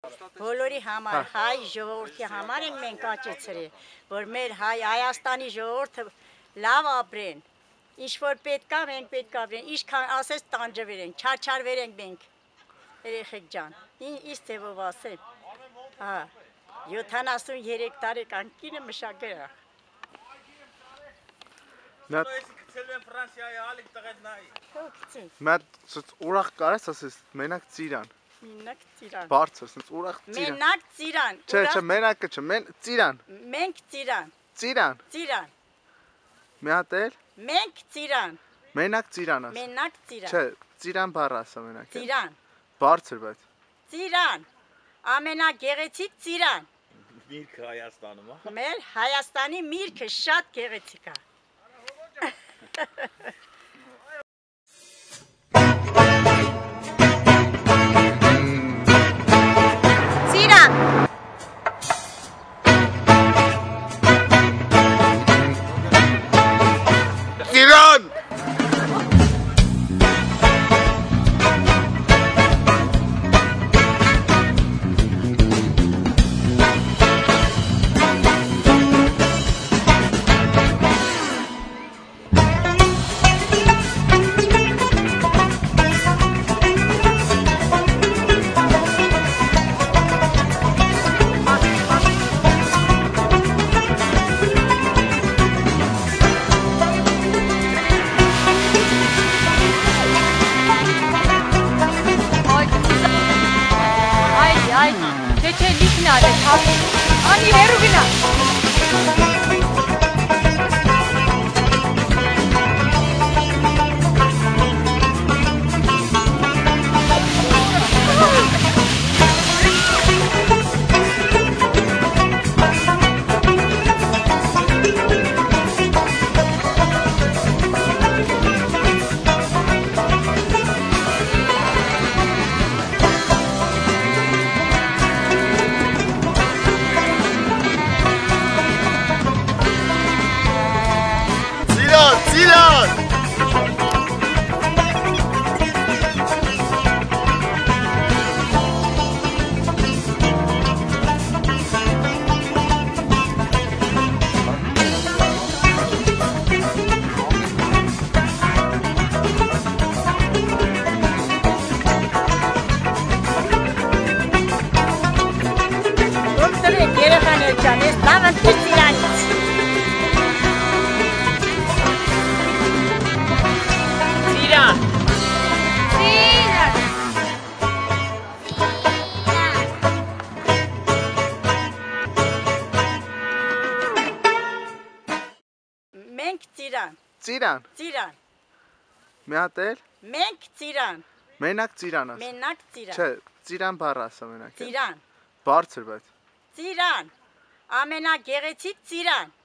Բոլորի համար, հայ ժողովրդի համար ենք մենք աճեցրել, որ մեր Հայաստանի ժողովուրդը լավ ապրեն, ինչ որ պետք է մենք պետք է ապրեն, ինչքան ասես տանջվենք, չարչարվենք մենք, երեխեք ջան, ինձ թեվով ասեմ, 73 տարեկան կինը մշակել է։ Մատ ուրախ կարես ասես, մենակ ծիրան։ Մենակ ծիրան։ Բարձր, ասես ուրախ ծիրան։ Մենակ ծիրան։ Չէ, մենակը չէ, ծիրան։ Մենք ծիրան։ Ծիրան։ Ծիրան։ Մի հատ էլ։ Մենք ծիրան։ Մենակ ծիրան ասես։ Մենակ ծիրան։ Չէ, ծիրան բառը ասա մենակ։ Ծիրան։ Բարձր բայց։ Ծիրան։ Ամենագեղեցիկ ծիրան։ Միրգը Հայաստանում, հա։ Մեր Հայաստանի միրգը շատ գեղեցիկ է։ Ծիրան։ Ծիրան։ Չէ, լիքն ալ է, անի հերու գնա։ Մենք ծիրան։ Ծիրան։ Ծիրան։ Մի հատ էլ։ Մենք ծիրան։ Մենակ ծիրան ասես։ Մենակ ծիրան։ Չէ, ծիրան բառը ասա մենակ։ Ծիրան։ Բարձր բայց։ Ծիրան։ Ամենագեղեցիկ ծիրան։